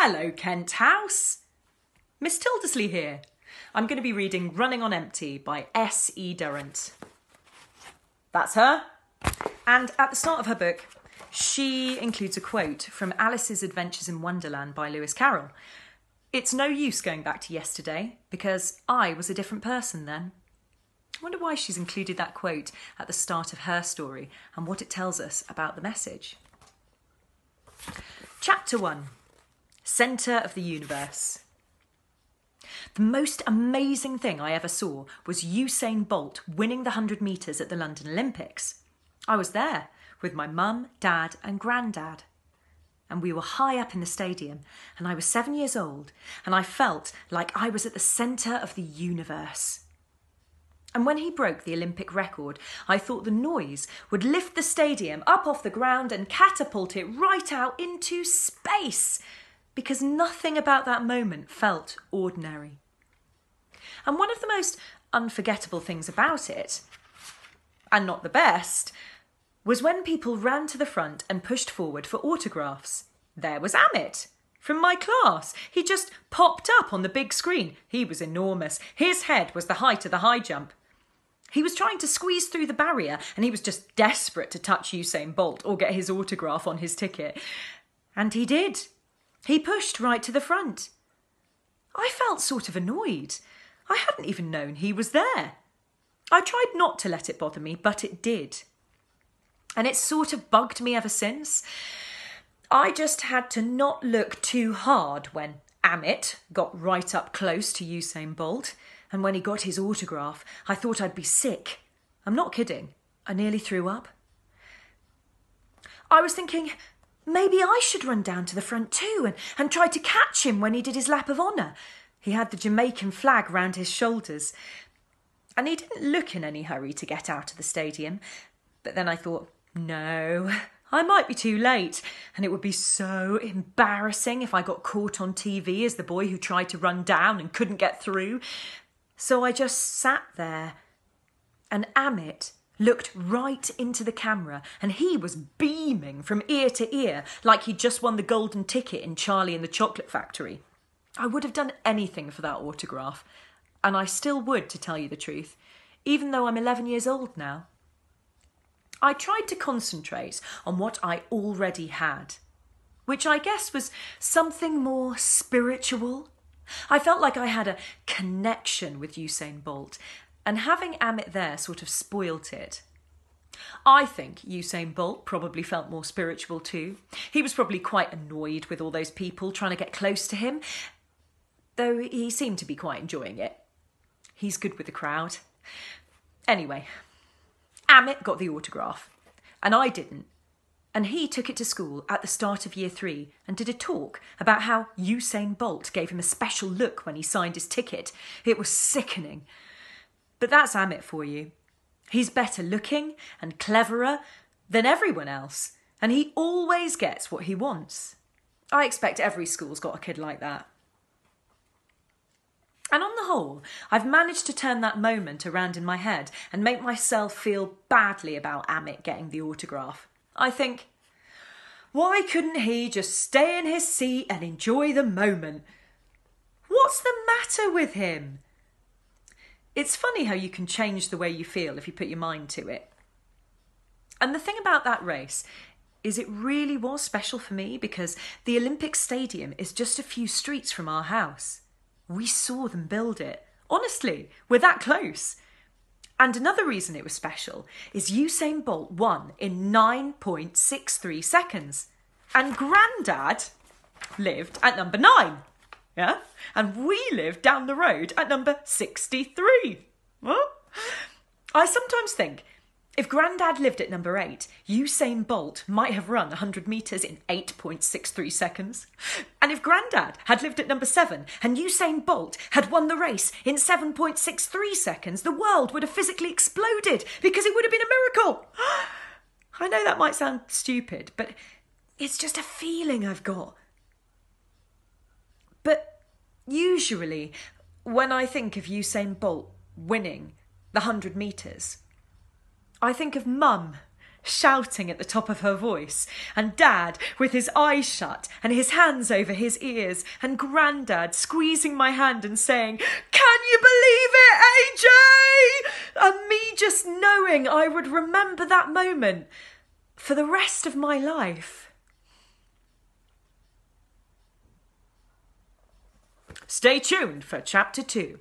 Hello, Kent House. Miss Tildesley here. I'm going to be reading Running on Empty by S.E. Durrant. That's her. And at the start of her book, she includes a quote from Alice's Adventures in Wonderland by Lewis Carroll. It's no use going back to yesterday because I was a different person then. I wonder why she's included that quote at the start of her story and what it tells us about the message. Chapter 1. Centre of the Universe. The most amazing thing I ever saw was Usain Bolt winning the 100 metres at the London Olympics. I was there with my mum, dad and granddad. And we were high up in the stadium and I was 7 years old and I felt like I was at the centre of the universe. And when he broke the Olympic record, I thought the noise would lift the stadium up off the ground and catapult it right out into space, because nothing about that moment felt ordinary. And one of the most unforgettable things about it, and not the best, was when people ran to the front and pushed forward for autographs. There was Amit from my class. He just popped up on the big screen. He was enormous. His head was the height of the high jump. He was trying to squeeze through the barrier and he was just desperate to touch Usain Bolt or get his autograph on his ticket. And he did. He pushed right to the front. I felt sort of annoyed. I hadn't even known he was there. I tried not to let it bother me, but it did. And it's sort of bugged me ever since. I just had to not look too hard when Amit got right up close to Usain Bolt. And when he got his autograph, I thought I'd be sick. I'm not kidding. I nearly threw up. I was thinking, maybe I should run down to the front too and try to catch him when he did his lap of honour. He had the Jamaican flag round his shoulders. And he didn't look in any hurry to get out of the stadium. But then I thought, no, I might be too late. And it would be so embarrassing if I got caught on TV as the boy who tried to run down and couldn't get through. So I just sat there. And Amit looked right into the camera and he was beaming from ear to ear like he'd just won the golden ticket in Charlie and the Chocolate Factory. I would have done anything for that autograph. And I still would, to tell you the truth, even though I'm 11 years old now. I tried to concentrate on what I already had, which I guess was something more spiritual. I felt like I had a connection with Usain Bolt, and having Amit there sort of spoilt it. I think Usain Bolt probably felt more spiritual too. He was probably quite annoyed with all those people trying to get close to him, though he seemed to be quite enjoying it. He's good with the crowd. Anyway, Amit got the autograph, and I didn't. And he took it to school at the start of year 3 and did a talk about how Usain Bolt gave him a special look when he signed his ticket. It was sickening. But that's Amit for you. He's better looking and cleverer than everyone else, and he always gets what he wants. I expect every school's got a kid like that. And on the whole, I've managed to turn that moment around in my head and make myself feel badly about Amit getting the autograph. I think, why couldn't he just stay in his seat and enjoy the moment? What's the matter with him? It's funny how you can change the way you feel if you put your mind to it. And the thing about that race is it really was special for me because the Olympic Stadium is just a few streets from our house. We saw them build it. Honestly, we're that close. And another reason it was special is Usain Bolt won in 9.63 seconds. And Grandad lived at number 9. Yeah? And we lived down the road at number 63. Well, I sometimes think if Grandad lived at number 8, Usain Bolt might have run 100 metres in 8.63 seconds. And if Grandad had lived at number 7 and Usain Bolt had won the race in 7.63 seconds, the world would have physically exploded because it would have been a miracle. I know that might sound stupid, but it's just a feeling I've got. But usually, when I think of Usain Bolt winning the 100 metres, I think of Mum shouting at the top of her voice, and Dad with his eyes shut and his hands over his ears, and Grandad squeezing my hand and saying, "Can you believe it, AJ?" And me just knowing I would remember that moment for the rest of my life. Stay tuned for Chapter 2.